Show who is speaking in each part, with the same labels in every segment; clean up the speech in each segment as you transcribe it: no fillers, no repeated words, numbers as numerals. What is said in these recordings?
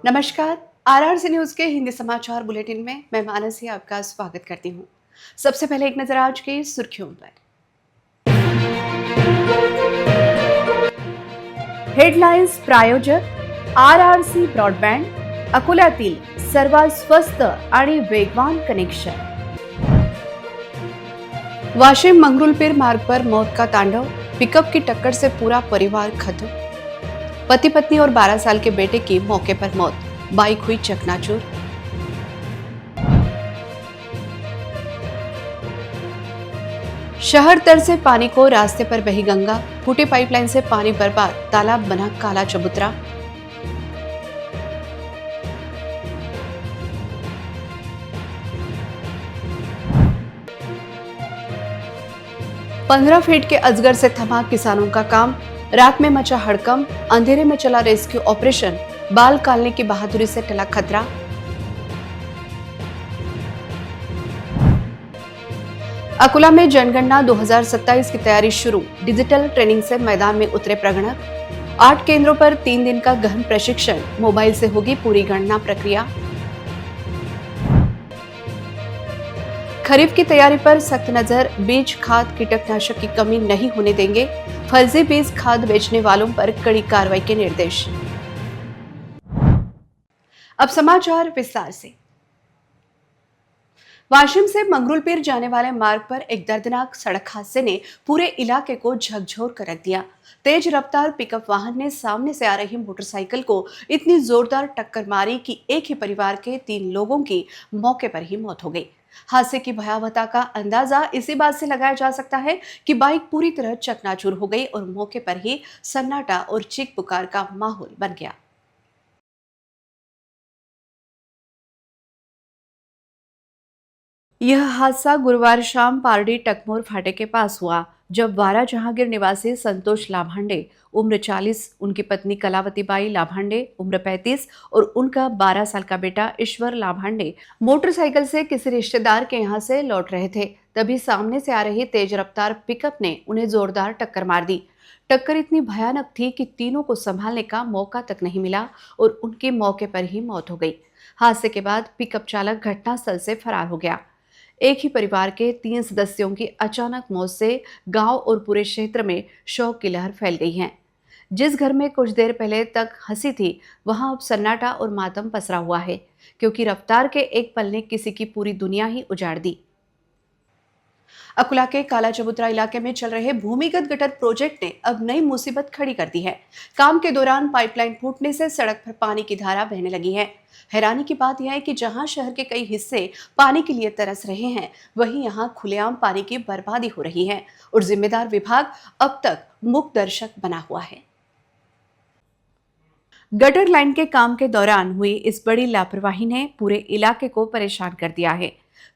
Speaker 1: नमस्कार। RRC news के हिंदी समाचार बुलेटिन में मैं मानसी आपका स्वागत करती हूँ। सबसे पहले एक नजर आज की सुर्खियों पर। हेडलाइन्स प्रायोजक आरआरसी ब्रॉडबँड, अकोल्यातील सर्वात स्वस्त आणि वेगवान कनेक्शन। वाशिम मंगरुलपीर मार्ग पर मौत का तांडव, पिकअप की टक्कर से पूरा परिवार खत्म। पति पत्नी और 12 साल के बेटे की मौके पर मौत, बाइक हुई चकनाचूर। शहर तर से पानी को रास्ते पर बही गंगा, फूटी पाइपलाइन से पानी बर्बाद, तालाब बना काला चबूतरा। पंद्रह फीट के अजगर से थमा किसानों का काम, रात में मचा हड़कंप, अंधेरे में चला रेस्क्यू ऑपरेशन, बाल कालने की बहादुरी से टला खतरा। अकोला में जनगणना 2027 की तैयारी शुरू, डिजिटल ट्रेनिंग से मैदान में उतरे प्रगणक। 8 केंद्रों पर 3 दिन का गहन प्रशिक्षण, मोबाइल से होगी पूरी गणना प्रक्रिया। खरीफ की तैयारी पर सख्त नजर, बीज खाद कीटनाशक की कमी नहीं होने देंगे, फर्जी बीज खाद बेचने वालों पर कड़ी कार्रवाई के निर्देश। अब समाचार विस्तार से। वाशिम से मंगरुलपीर जाने वाले मार्ग पर एक दर्दनाक सड़क हादसे ने पूरे इलाके को झकझोर कर रख दिया। तेज रफ्तार पिकअप वाहन ने सामने से आ रही मोटरसाइकिल को इतनी जोरदार टक्कर मारी कि एक ही परिवार के 3 लोगों की मौके पर ही मौत हो गई। हादसे की भयावहता का अंदाजा इसी बात से लगाया जा सकता है कि बाइक पूरी तरह चकनाचूर हो गई और मौके पर ही सन्नाटा और चीख पुकार का माहौल बन गया। यह हादसा गुरुवार शाम पारडी टकमोर फाटे के पास हुआ, जब वारा जहांगीर निवासी संतोष लाभांडे उम्र 40, उनकी पत्नी कलावती बाई लाभांडे उम्र 35 और उनका 12 साल का बेटा ईश्वर लाभांडे मोटरसाइकिल से किसी रिश्तेदार के यहां से लौट रहे थे। तभी सामने से आ रही तेज रफ्तार पिकअप ने उन्हें जोरदार टक्कर मार दी। टक्कर इतनी भयानक थी कि तीनों को संभालने का मौका तक नहीं मिला और उनकी मौके पर ही मौत हो गई। हादसे के बाद पिकअप चालक घटनास्थल से फरार हो गया। एक ही परिवार के 3 सदस्यों की अचानक मौत से गांव और पूरे क्षेत्र में शोक की लहर फैल गई है। जिस घर में कुछ देर पहले तक हंसी थी, वहां अब सन्नाटा और मातम पसरा हुआ है, क्योंकि रफ्तार के एक पल ने किसी की पूरी दुनिया ही उजाड़ दी। अकोला के काला चबूतरा इलाके में चल रहे भूमिगत गटर प्रोजेक्ट ने अब नई मुसीबत खड़ी कर दी है। काम के दौरान पाइपलाइन फूटने से सड़क पर पानी की धारा बहने लगी है। हैरानी की बात यह है कि जहां शहर के कई हिस्से पानी के लिए तरस रहे हैं, वहीं यहां खुलेआम पानी की बर्बादी हो रही है और जिम्मेदार विभाग अब तक मूक दर्शक बना हुआ है। गटर लाइन के काम के दौरान हुई इस बड़ी लापरवाही ने पूरे इलाके को परेशान कर दिया है।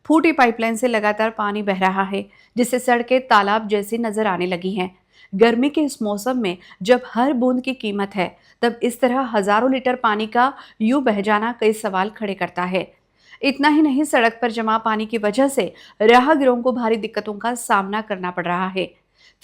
Speaker 1: फूटी पाइपलाइन से लगातार पानी बह रहा है, जिससे सड़कें तालाब जैसी नजर आने लगी हैं। गर्मी के इस मौसम में जब हर बूंद की कीमत है, तब इस तरह हजारों लीटर पानी का यूं बह जाना कई सवाल खड़े करता है। इतना ही नहीं, सड़क पर जमा पानी की वजह से राहगीरों को भारी दिक्कतों का सामना करना पड़ रहा है।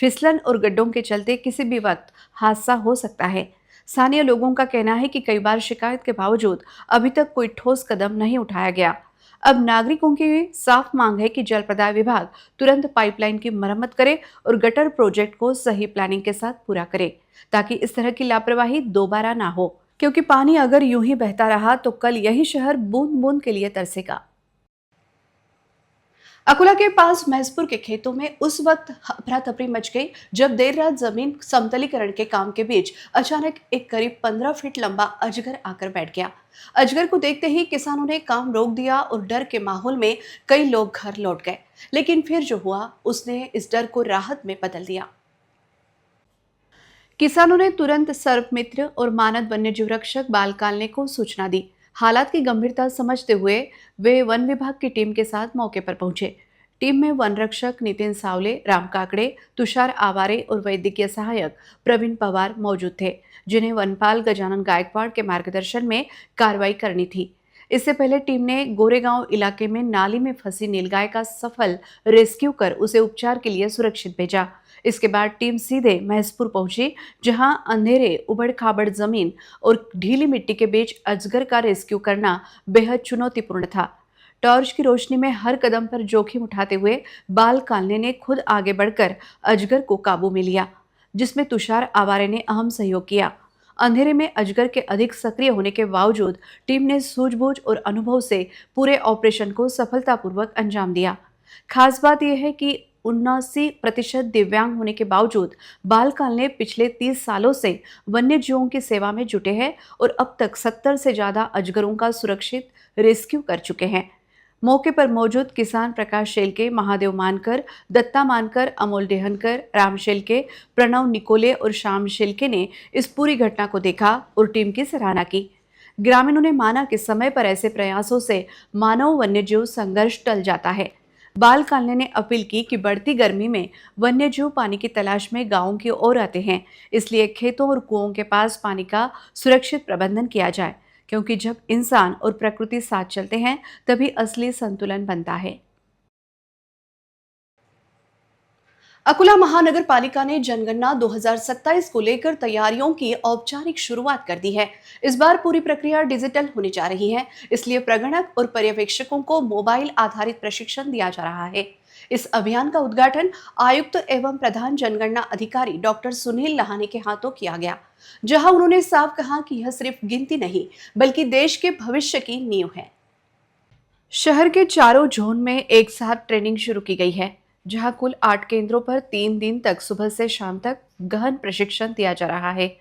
Speaker 1: फिसलन और गड्ढों के चलते किसी भी वक्त हादसा हो सकता है। स्थानीय लोगों का कहना है कि कई बार शिकायत के बावजूद अभी तक कोई ठोस कदम नहीं उठाया गया। अब नागरिकों की साफ मांग है कि जल प्रदाय विभाग तुरंत पाइपलाइन की मरम्मत करे और गटर प्रोजेक्ट को सही प्लानिंग के साथ पूरा करे, ताकि इस तरह की लापरवाही दोबारा ना हो। क्योंकि पानी अगर यूं ही बहता रहा तो कल यही शहर बूंद बूंद के लिए तरसेगा। अकोला के पास महसपुर के खेतों में उस वक्त अफरा तफरी मच गई जब देर रात जमीन समतलीकरण के काम के बीच अचानक एक करीब 15 फीट लंबा अजगर आकर बैठ गया। अजगर को देखते ही किसानों ने काम रोक दिया और डर के माहौल में कई लोग घर लौट गए। लेकिन फिर जो हुआ उसने इस डर को राहत में बदल दिया। किसानों ने तुरंत सर्पमित्र और मानद वन्यजीव रक्षक बाल कालने को सूचना दी। हालात की गंभीरता समझते हुए वे वन विभाग की टीम के साथ मौके पर पहुंचे। टीम में वन रक्षक नितिन सावले, राम काकड़े, तुषार आवारे और वैद्यकीय सहायक प्रवीण पवार मौजूद थे, जिन्हें वनपाल गजानन गायकवाड़ के मार्गदर्शन में कार्रवाई करनी थी। इससे पहले टीम ने गोरेगांव इलाके में नाली में फंसी नीलगाय का सफल रेस्क्यू कर उसे उपचार के लिए सुरक्षित भेजा। इसके बाद टीम सीधे महेशपुर पहुंची, जहां अंधेरे, उबड़-खाबड़ जमीन और ढीली मिट्टी के बीच अजगर का रेस्क्यू करना बेहद चुनौतीपूर्ण था। टॉर्च की रोशनी में हर कदम पर जोखिम उठाते हुए बाल कालने ने खुद आगे बढ़कर अजगर को काबू में लिया, जिसमें तुषार आवारे ने अहम सहयोग किया। अंधेरे में अजगर के अधिक सक्रिय होने के बावजूद टीम ने सूझबूझ और अनुभव से पूरे ऑपरेशन को सफलतापूर्वक अंजाम दिया। खास बात यह है कि 79% दिव्यांग होने के बावजूद बाल कालने पिछले 30 सालों से वन्य जीवों की सेवा में जुटे हैं और अब तक 70 से ज्यादा अजगरों का सुरक्षित रेस्क्यू कर चुके हैं। मौके पर मौजूद किसान प्रकाश शेलके, महादेव मानकर, दत्ता मानकर, अमोल डेहनकर, राम शेलके, प्रणव निकोले और श्याम शेलके ने इस पूरी घटना को देखा और टीम की सराहना की। ग्रामीणों ने माना कि समय पर ऐसे प्रयासों से मानव वन्यजीव संघर्ष टल जाता है। बाल कालने ने अपील की कि बढ़ती गर्मी में वन्यजीव पानी की तलाश में गांवों की ओर आते हैं, इसलिए खेतों और कुओं के पास पानी का सुरक्षित प्रबंधन किया जाए, क्योंकि जब इंसान और प्रकृति साथ चलते हैं तभी असली संतुलन बनता है। अकोला महानगर पालिका ने जनगणना 2027 को लेकर तैयारियों की औपचारिक शुरुआत कर दी है। इस बार पूरी प्रक्रिया डिजिटल होने जा रही है, इसलिए प्रगणक और पर्यवेक्षकों को मोबाइल आधारित प्रशिक्षण दिया जा रहा है। इस अभियान का उद्घाटन आयुक्त एवं प्रधान जनगणना अधिकारी डॉक्टर सुनील लहाने के हाथों किया गया, जहां उन्होंने साफ कहा कि यह सिर्फ गिनती नहीं, बल्कि देश के भविष्य की नींव है। शहर के चारों जोन में एक साथ ट्रेनिंग शुरू की गई है, जहां कुल 8 केंद्रों पर 3 दिन तक सुबह से शाम तक गहन प्रशिक्षण दिया जा रहा है।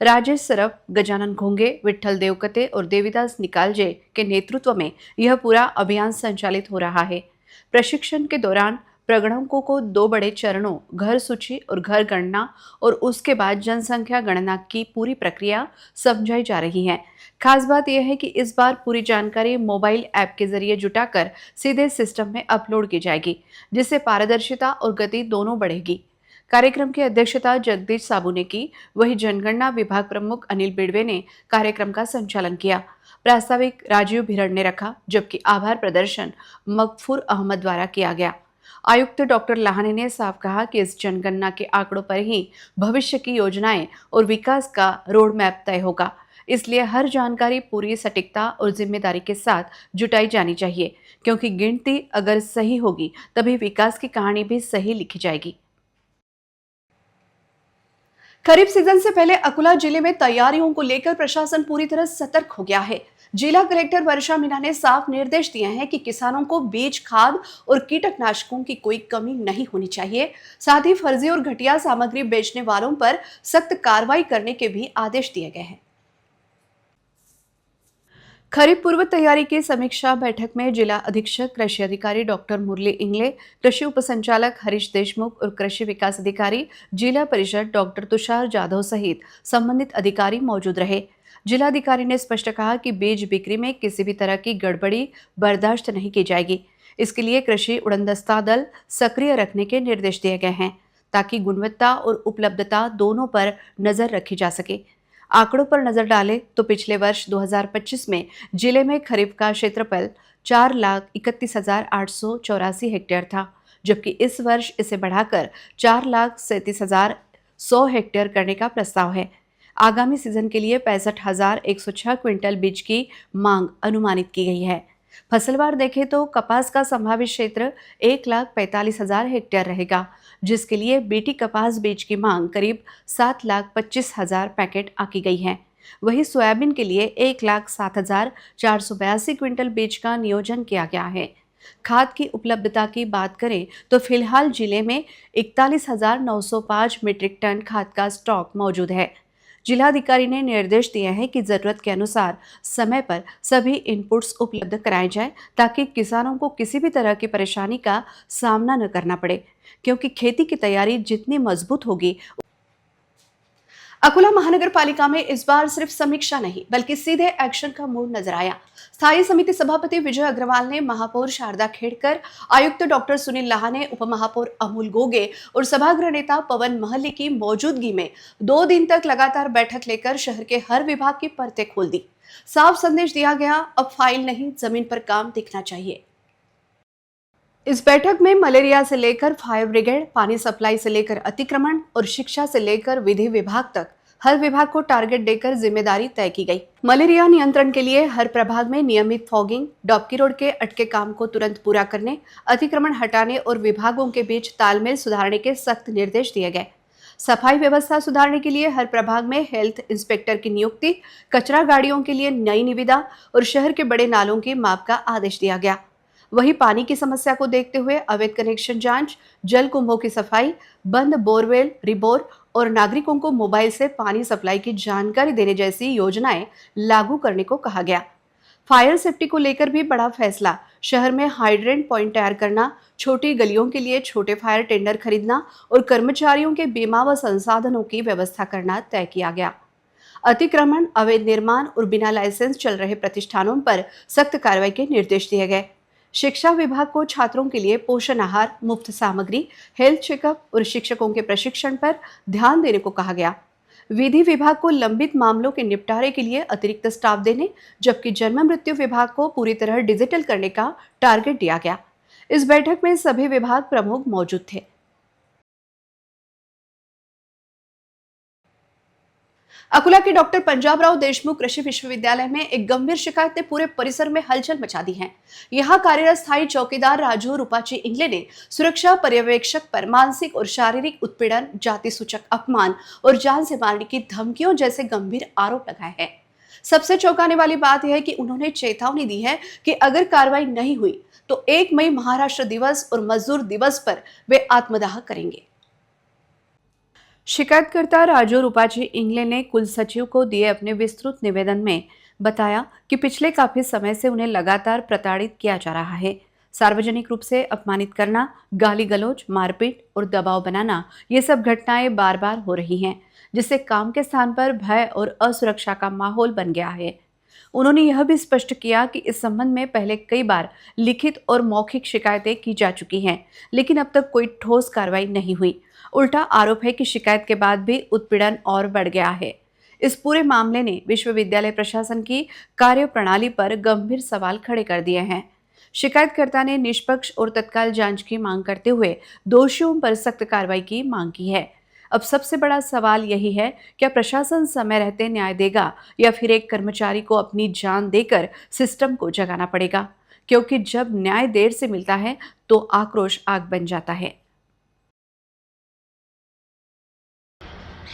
Speaker 1: राजेश सरफ, गजानन घोंगे, विट्ठल देवकते और देवीदास निकालजे के नेतृत्व में यह पूरा अभियान संचालित हो रहा है। प्रशिक्षण के दौरान प्रगणकों को 2 बड़े चरणों, घर सूची और घर गणना और उसके बाद जनसंख्या गणना की पूरी प्रक्रिया समझाई जा रही है। खास बात यह है कि इस बार पूरी जानकारी मोबाइल ऐप के जरिए जुटाकर सीधे सिस्टम में अपलोड की जाएगी, जिससे पारदर्शिता और गति दोनों बढ़ेगी। कार्यक्रम की अध्यक्षता जगदीश साबू ने की, वहीं जनगणना विभाग प्रमुख अनिल बिड़वे ने कार्यक्रम का संचालन किया। प्रास्ताविक राजीव भिरड़ ने रखा, जबकि आभार प्रदर्शन मगफूर अहमद द्वारा किया गया। आयुक्त डॉक्टर लाहाने ने साफ कहा कि इस जनगणना के आंकड़ों पर ही भविष्य की योजनाएं और विकास का रोड मैप तय होगा, इसलिए हर जानकारी पूरी सटीकता और जिम्मेदारी के साथ जुटाई जानी चाहिए, क्योंकि गिनती अगर सही होगी तभी विकास की कहानी भी सही लिखी जाएगी। खरीफ सीजन से पहले अकोला जिले में तैयारियों को लेकर प्रशासन पूरी तरह सतर्क हो गया है। जिला कलेक्टर वर्षा मीणा ने साफ निर्देश दिए हैं कि किसानों को बीज, खाद और कीटनाशकों की कोई कमी नहीं होनी चाहिए। साथ ही फर्जी और घटिया सामग्री बेचने वालों पर सख्त कार्रवाई करने के भी आदेश दिए गए हैं। खरीफ पूर्व तैयारी की समीक्षा बैठक में जिला अधीक्षक कृषि अधिकारी डॉक्टर मुरली इंगले, कृषि उपसंचालक हरीश देशमुख और कृषि विकास अधिकारी जिला परिषद डॉक्टर तुषार जाधव सहित संबंधित अधिकारी मौजूद रहे। जिलाधिकारी ने स्पष्ट कहा कि बीज बिक्री में किसी भी तरह की गड़बड़ी बर्दाश्त नहीं की जाएगी। इसके लिए कृषि उड़नदस्ता दल सक्रिय रखने के निर्देश दिए गए हैं, ताकि गुणवत्ता और उपलब्धता दोनों पर नजर रखी जा सके। आंकड़ों पर नजर डालें तो पिछले वर्ष 2025 में जिले में खरीफ का क्षेत्रफल 4,31,884 हेक्टेयर था, जबकि इस वर्ष इसे बढ़ाकर 4,37,100 हेक्टेयर करने का प्रस्ताव है। आगामी सीजन के लिए 65,106 क्विंटल बीज की मांग अनुमानित की गई है। फसलवार देखें तो कपास का संभावित क्षेत्र 1,45,000 हेक्टेयर रहेगा, जिसके लिए बीटी कपास बीज की मांग करीब 7,25,000 पैकेट आकी गई है। वहीं सोयाबीन के लिए 1,07,482 क्विंटल बीज का नियोजन किया गया है। खाद की उपलब्धता की बात करें तो फिलहाल जिले में 41,905 मीट्रिक टन खाद का स्टॉक मौजूद है। जिलाधिकारी ने निर्देश दिए हैं कि जरूरत के अनुसार समय पर सभी इनपुट्स उपलब्ध कराए जाएं, ताकि किसानों को किसी भी तरह की परेशानी का सामना न करना पड़े, क्योंकि खेती की तैयारी जितनी मजबूत होगी। अकोला महानगर पालिका में इस बार सिर्फ समीक्षा नहीं, बल्कि सीधे एक्शन का मूड नजर आया। स्थायी समिति सभापति विजय अग्रवाल ने महापौर शारदा खेड़कर, आयुक्त डॉक्टर सुनील लाहाने, उपमहापौर अमूल गोगे और सभागृह नेता पवन महली की मौजूदगी में 2 दिन तक लगातार बैठक लेकर शहर के हर विभाग की परतें खोल दी। साफ संदेश दिया गया, अब फाइल नहीं, जमीन पर काम दिखना चाहिए। इस बैठक में मलेरिया से लेकर फायर ब्रिगेड, पानी सप्लाई से लेकर अतिक्रमण और शिक्षा से लेकर विधि विभाग तक हर विभाग को टारगेट देकर जिम्मेदारी तय की गई। मलेरिया नियंत्रण के लिए हर प्रभाग में नियमित फॉगिंग, डॉबकी रोड के अटके काम को तुरंत पूरा करने, अतिक्रमण हटाने और विभागों के बीच तालमेल सुधारने के सख्त निर्देश दिए गए। सफाई व्यवस्था सुधारने के लिए हर प्रभाग में हेल्थ इंस्पेक्टर की नियुक्ति, कचरा गाड़ियों के लिए नई निविदा और शहर के बड़े नालों की माप का आदेश दिया गया। वहीं पानी की समस्या को देखते हुए अवैध कनेक्शन जांच, जल कुंभों की सफाई, बंद बोरवेल रिबोर और नागरिकों को मोबाइल से पानी सप्लाई की जानकारी देने जैसी योजनाएं लागू करने को कहा गया। फायर सेफ्टी को लेकर भी बड़ा फैसला, शहर में हाइड्रेंट पॉइंट तैयार करना, छोटी गलियों के लिए छोटे फायर टेंडर खरीदना और कर्मचारियों के बीमा व संसाधनों की व्यवस्था करना तय किया गया। अतिक्रमण, अवैध निर्माण और बिना लाइसेंस चल रहे प्रतिष्ठानों पर सख्त कार्रवाई के निर्देश दिए गए। शिक्षा विभाग को छात्रों के लिए पोषण आहार, मुफ्त सामग्री, हेल्थ चेकअप और शिक्षकों के प्रशिक्षण पर ध्यान देने को कहा गया। विधि विभाग को लंबित मामलों के निपटारे के लिए अतिरिक्त स्टाफ देने, जबकि जन्म मृत्यु विभाग को पूरी तरह डिजिटल करने का टारगेट दिया गया। इस बैठक में सभी विभाग प्रमुख मौजूद थे। अकोला के डॉक्टर पंजाबराव देशमुख कृषि विश्वविद्यालय में एक गंभीर शिकायत ने पूरे परिसर में हलचल मचा दी है। यहाँ कार्यरत स्थायी चौकीदार राजू रूपाची इंगले ने सुरक्षा पर्यवेक्षक पर मानसिक और शारीरिक उत्पीड़न, जाति सूचक अपमान और जान से मारने की धमकियों जैसे गंभीर आरोप लगाए हैं। सबसे चौंकाने वाली बात यह है कि उन्होंने चेतावनी दी है कि अगर कार्रवाई नहीं हुई तो 1 मई महाराष्ट्र दिवस और मजदूर दिवस पर वे आत्मदाह करेंगे। शिकायतकर्ता राजू रूपाची इंगले ने कुल सचिव को दिए अपने विस्तृत निवेदन में बताया कि पिछले काफी समय से उन्हें लगातार प्रताड़ित किया जा रहा है। सार्वजनिक रूप से अपमानित करना, गाली गलौज, मारपीट और दबाव बनाना, ये सब घटनाएं बार बार हो रही हैं, जिससे काम के स्थान पर भय और असुरक्षा का माहौल बन गया है। उन्होंने यह भी स्पष्ट किया कि इस संबंध में पहले कई बार लिखित और मौखिक शिकायतें की जा चुकी हैं, लेकिन अब तक कोई ठोस कार्रवाई नहीं हुई। उल्टा आरोप है कि शिकायत के बाद भी उत्पीड़न और बढ़ गया है। इस पूरे मामले ने विश्वविद्यालय प्रशासन की कार्यप्रणाली पर गंभीर सवाल खड़े कर दिए हैं। शिकायतकर्ता ने निष्पक्ष और तत्काल जांच की मांग करते हुए दोषियों पर सख्त कार्रवाई की मांग की है। अब सबसे बड़ा सवाल यही है, क्या प्रशासन समय रहते न्याय देगा या फिर एक कर्मचारी को अपनी जान देकर सिस्टम को जगाना पड़ेगा? क्योंकि जब न्याय देर से मिलता है तो आक्रोश आग बन जाता है।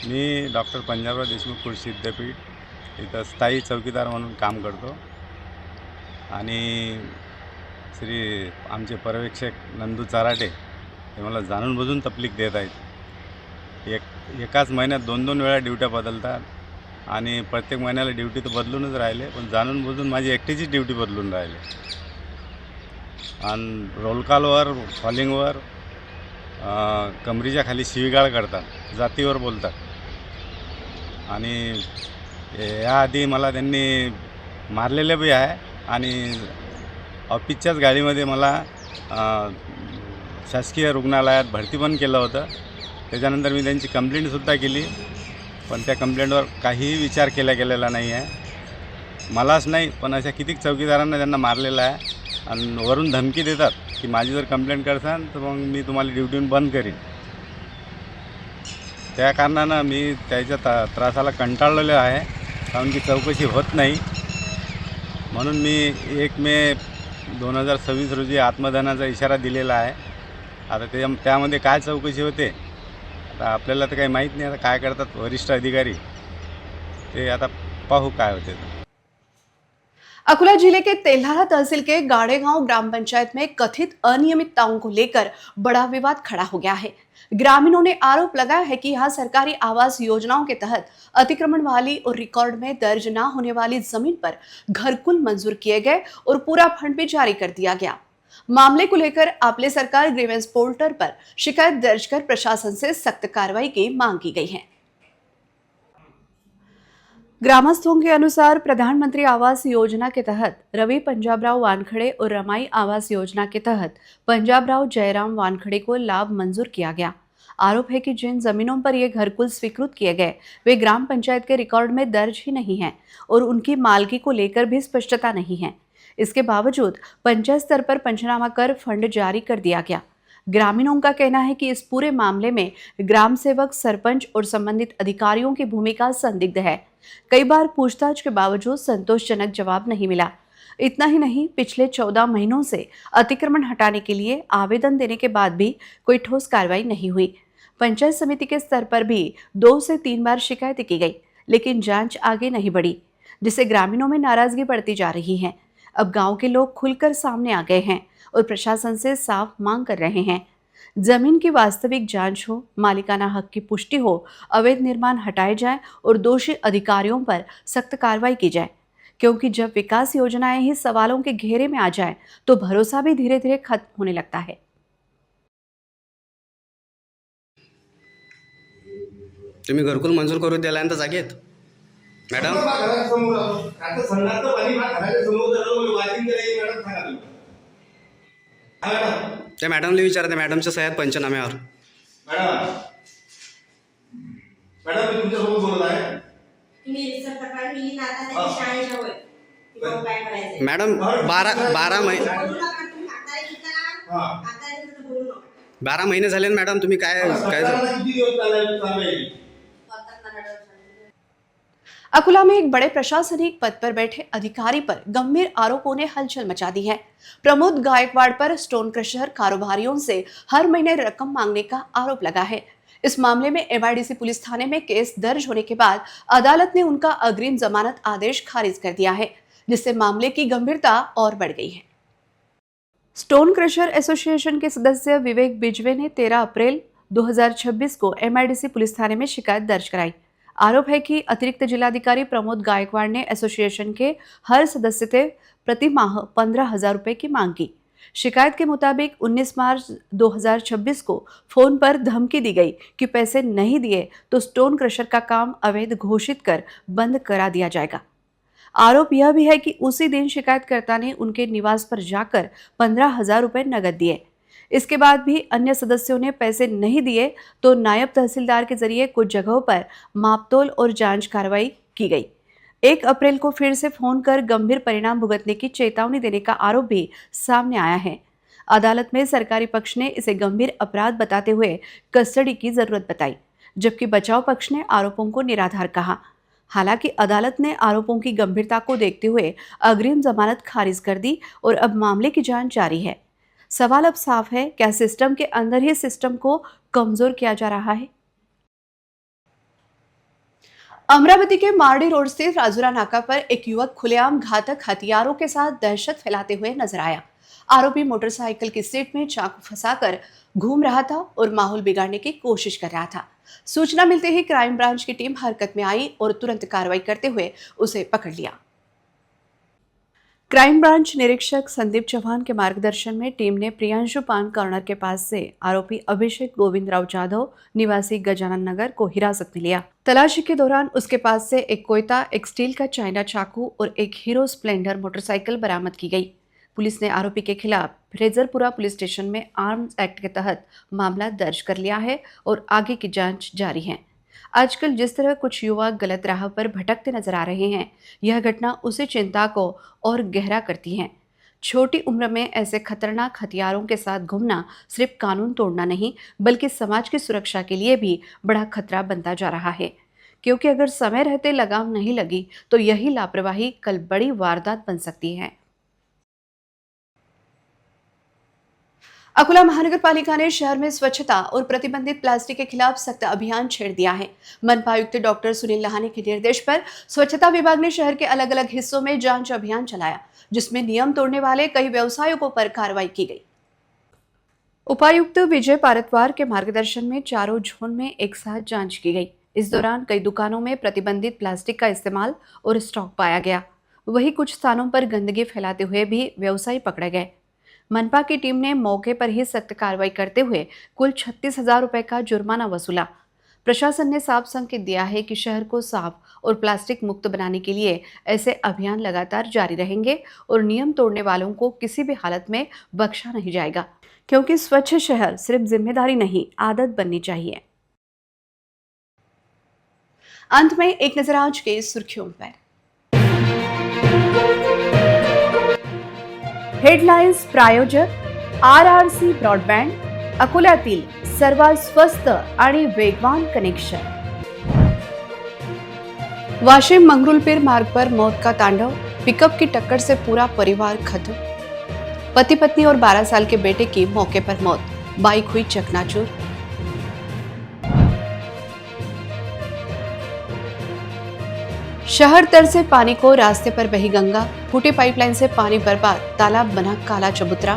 Speaker 2: मी डॉक्टर पंजाबराव देशमुख कृषी विद्यापीठ इथं स्थायी चौकीदार म्हणून काम करतो आणि श्री आमचे पर्यवेक्षक नंदू चाराटे हे मला जाणून बुजून तकलीफ देत आहेत। एकाच महिन्यात 2-2 वेळा ड्युट्या बदलतात आणि प्रत्येक महिन्याला ड्युटी तर बदलूनच राहिले, पण जाणून बुजून माझी एकटीची ड्युटी बदलून राहिले आणि रोल कॉलवर, कॉलिंगवर कमरीच्या खाली शिवीगाळ करतात, जातीवर बोलतात आणि याआधी मला त्यांनी मारलेले बी आहे आणि ऑफिसच्याच गाडीमध्ये मला शासकीय रुग्णालयात भरती पण केलं होतं। त्याच्यानंतर मी त्यांची कंप्लेंटसुद्धा केली, पण त्या कंप्लेंटवर काहीही विचार केला गेलेला नाही आहे। मलाच नाही पण अशा कितीक चौकीदारांना त्यांना मारलेलं आहे आणि वरून धमकी देतात की माझी जर कंप्लेंट करसान तर मग मी तुम्हाला ड्युटीहून बंद करीन। त्या कारणानं मी त्याच्या त्रासाला कंटाळलेलो आहे, कारण की चौकशी होत नाही। म्हणून मी 1 मे 2026 रोजी आत्मदहनाचा इशारा दिलेला आहे। आता त्यामध्ये काय चौकशी होते आता आपल्याला तर काही माहीत नाही। आता काय करतात वरिष्ठ अधिकारी ते आता पाहू काय होते।
Speaker 1: अकोला जिले के तेल्हारा तहसील के गाड़ेगांव ग्राम पंचायत में कथित अनियमितताओं को लेकर बड़ा विवाद खड़ा हो गया है। ग्रामीणों ने आरोप लगाया है कि यहां सरकारी आवास योजनाओं के तहत अतिक्रमण वाली और रिकॉर्ड में दर्ज न होने वाली जमीन पर घरकुल मंजूर किए गए और पूरा फंड भी जारी कर दिया गया। मामले को लेकर आपले सरकार ग्रीवेंस पोर्टल पर शिकायत दर्ज कर प्रशासन से सख्त कार्रवाई की मांग की गई है। ग्रामस्थों के अनुसार प्रधानमंत्री आवास योजना के तहत रवि पंजाबराव वानखड़े और रमाई आवास योजना के तहत पंजाबराव जयराम वानखड़े को लाभ मंजूर किया गया। आरोप है कि जिन जमीनों पर ये घरकुल स्वीकृत किए गए वे ग्राम पंचायत के रिकॉर्ड में दर्ज ही नहीं हैं और उनकी मालकी को लेकर भी स्पष्टता नहीं है। इसके बावजूद पंचायत स्तर पर पंचनामा कर फंड जारी कर दिया गया। ग्रामीणों का कहना है कि इस पूरे मामले में ग्राम सेवक, सरपंच और संबंधित अधिकारियों की भूमिका संदिग्ध है। कई बार पूछताछ के बावजूद संतोषजनक जवाब नहीं मिला। इतना ही नहीं, पिछले 14 महीनों से अतिक्रमण हटाने के लिए आवेदन देने के बाद भी कोई ठोस कार्रवाई नहीं हुई। पंचायत समिति के स्तर पर भी 2 से 3 बार शिकायत की गई, लेकिन जांच आगे नहीं बढ़ी, जिससे ग्रामीणों में नाराजगी बढ़ती जा रही है। अब गांव के लोग खुलकर सामने आ गए हैं और प्रशासन से साफ मांग कर रहे हैं। जमीन की वास्तविक जांच हो, मालिकाना हक की पुष्टि हो, अवैध निर्माण हटाए जाएं और दोषी अधिकारियों पर सख्त कार्रवाई की जाए, क्योंकि जब विकास योजनाएं ही सवालों के घेरे में आ जाएं, तो भरोसा भी धीरे धीरे खत्म होने लगता है।
Speaker 3: तुम्ही घरकुल मंजूर करून दिल्यानंतर जागेत मॅडम
Speaker 4: घरासमोर आता संडासचं पाणी घराच्या समोर झालं वाशिंग करायची मॅडम सांगा तुम्ही. हा मॅडम
Speaker 3: त्या मॅडमला विचारते, मॅडमच्या सह्यात पंचनाम्यावर.
Speaker 4: मॅडम मॅडम मी तुमच्यासोबत बोलत आहे.
Speaker 5: तुम्ही रिसर्च सकाळी मी आता त्याची शाळेच्या वर किंवा काय करायचं
Speaker 3: मॅडम 12 महिने
Speaker 5: बोलू नका तुम्ही आता इथं
Speaker 4: हा.
Speaker 5: आता इथं बोलू नका
Speaker 3: 12 महिने झाले ना मॅडम, तुम्ही काय काय
Speaker 4: सरकारला किती दिवस चालवेल
Speaker 5: आता मॅडम
Speaker 1: अकोला में एक बड़े प्रशासनिक पद पर बैठे अधिकारी पर गंभीर आरोपों ने हलचल मचा दी है। प्रमोद गायकवाड़ पर स्टोन क्रशर कारोबारियों से हर महीने रकम मांगने का आरोप लगा है। इस मामले में एमआईडीसी पुलिस थाने में केस दर्ज होने के बाद अदालत ने उनका अग्रिम जमानत आदेश खारिज कर दिया है, जिससे मामले की गंभीरता और बढ़ गई है। स्टोन क्रशर एसोसिएशन के सदस्य विवेक बिजवे ने 13 अप्रैल 2026 को एमआईडीसी पुलिस थाने में शिकायत दर्ज कराई। आरोप है कि अतिरिक्त जिलाधिकारी प्रमोद गायकवाड़ ने एसोसिएशन के हर सदस्य से प्रति माह 15,000 रुपए की मांग की। शिकायत के मुताबिक 19 मार्च 2026 को फोन पर धमकी दी गई कि पैसे नहीं दिए तो स्टोन क्रशर का काम अवैध घोषित कर बंद करा दिया जाएगा। आरोप यह भी है कि उसी दिन शिकायतकर्ता ने उनके निवास पर जाकर 15,000 रुपए नकद दिए। इसके बाद भी अन्य सदस्यों ने पैसे नहीं दिए तो नायब तहसीलदार के जरिए कुछ जगहों पर मापतोल और जांच कार्रवाई की गई। 1 अप्रैल को फिर से फोन कर गंभीर परिणाम भुगतने की चेतावनी देने का आरोप भी सामने आया है। अदालत में सरकारी पक्ष ने इसे गंभीर अपराध बताते हुए कस्टडी की जरूरत बताई, जबकि बचाव पक्ष ने आरोपों को निराधार कहा। हालांकि अदालत ने आरोपों की गंभीरता को देखते हुए अग्रिम जमानत खारिज कर दी और अब मामले की जांच जारी है। सवाल अब साफ है, क्या सिस्टम के अंदर ही सिस्टम को कमजोर किया जा रहा है? अमरावती के मारडी रोड स्थित राजुरा नाका पर एक युवक खुलेआम घातक हथियारों के साथ दहशत फैलाते हुए नजर आया। आरोपी मोटरसाइकिल की सीट में चाकू फंसाकर घूम रहा था और माहौल बिगाड़ने की कोशिश कर रहा था। सूचना मिलते ही क्राइम ब्रांच की टीम हरकत में आई और तुरंत कार्रवाई करते हुए उसे पकड़ लिया। क्राइम ब्रांच निरीक्षक संदीप चौहान के मार्गदर्शन में टीम ने प्रियांशु पान कॉर्नर के पास से आरोपी अभिषेक गोविंदराव जाधव निवासी गजानन नगर को हिरासत में लिया। तलाशी के दौरान उसके पास से एक कोयता, एक स्टील का चाइना चाकू और एक हीरो स्प्लेंडर मोटरसाइकिल बरामद की गई। पुलिस ने आरोपी के खिलाफ फ्रेजरपुरा पुलिस स्टेशन में आर्म्स एक्ट के तहत मामला दर्ज कर लिया है और आगे की जांच जारी है। आजकल जिस तरह कुछ युवा गलत राह पर भटकते नजर आ रहे हैं, यह घटना उसी चिंता को और गहरा करती है। छोटी उम्र में ऐसे खतरनाक हथियारों के साथ घूमना सिर्फ कानून तोड़ना नहीं, बल्कि समाज की सुरक्षा के लिए भी बड़ा खतरा बनता जा रहा है, क्योंकि अगर समय रहते लगाम नहीं लगी तो यही लापरवाही कल बड़ी वारदात बन सकती है। अकोला महानगर पालिका ने शहर में स्वच्छता और प्रतिबंधित प्लास्टिक के खिलाफ सख्त अभियान छेड़ दिया है। मनपा आयुक्त डॉक्टर सुनील लहानी के निर्देश पर स्वच्छता विभाग ने शहर के अलग अलग हिस्सों में जांच अभियान चलाया, जिसमें नियम तोड़ने वाले कई व्यवसायियों पर कार्रवाई की गई। उपायुक्त विजय पारतवार के मार्गदर्शन में चारों जोन में एक साथ जांच की गई। इस दौरान कई दुकानों में प्रतिबंधित प्लास्टिक का इस्तेमाल और स्टॉक पाया गया। वहीं कुछ स्थानों पर गंदगी फैलाते हुए भी व्यवसायी पकड़े गए। मनपा की टीम ने मौके पर ही सख्त कार्रवाई करते हुए कुल 36,000 रुपए का जुर्माना वसूला। प्रशासन ने साफ संकेत दिया है कि शहर को साफ और प्लास्टिक मुक्त बनाने के लिए ऐसे अभियान लगातार जारी रहेंगे और नियम तोड़ने वालों को किसी भी हालत में बख्शा नहीं जाएगा, क्योंकि स्वच्छ शहर सिर्फ जिम्मेदारी नहीं, आदत बननी चाहिए। अंत में एक नजर आज के सुर्खियों पर। हेडलाईन्स प्रायोजक RRC ब्रॉडबँड, अकोल्यातील सर्वात स्वस्त आणि वेगवान कनेक्शन। वाशिम मंगरुलपीर मार्ग पर मौत का तांडव, पिकअप की टक्कर से पूरा परिवार खत्म। पति पत्नी और 12 साल के बेटे की मौके पर मौत, बाइक हुई चकनाचूर। शहर तर से पानी को रास्ते पर बही गंगा, फूटी पाइपलाइन से पानी बर्बाद, तालाब बना काला चबूतरा।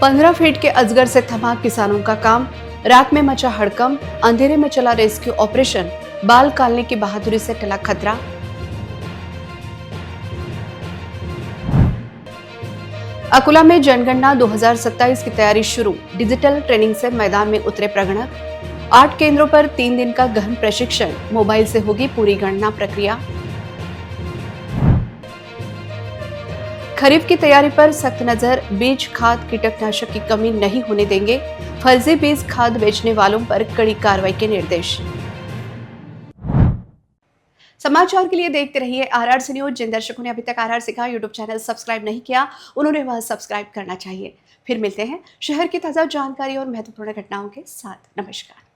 Speaker 1: पंद्रह फीट के अजगर से थमा किसानों का काम, रात में मचा हड़कंप, अंधेरे में चला रेस्क्यू ऑपरेशन, बाल काटने की बहादुरी से टला खतरा। अकोला में जनगणना 2027 की तैयारी शुरू, डिजिटल ट्रेनिंग से मैदान में उतरे प्रगणक। 8 केंद्रों पर 3 दिन का गहन प्रशिक्षण, मोबाइल से होगी पूरी गणना प्रक्रिया। खरीफ की तैयारी पर सख्त नजर, बीज खाद कीटनाशक की कमी नहीं होने देंगे, फर्जी बीज खाद बेचने वालों पर कड़ी कार्रवाई के निर्देश। समाचार के लिए देखते रहिए RRC न्यूज। जिन दर्शकों ने अभी तक RRC का यूट्यूब चैनल सब्सक्राइब नहीं किया, उन्होंने वह सब्सक्राइब करना चाहिए। फिर मिलते हैं शहर की ताजा जानकारी और महत्वपूर्ण घटनाओं के साथ। नमस्कार।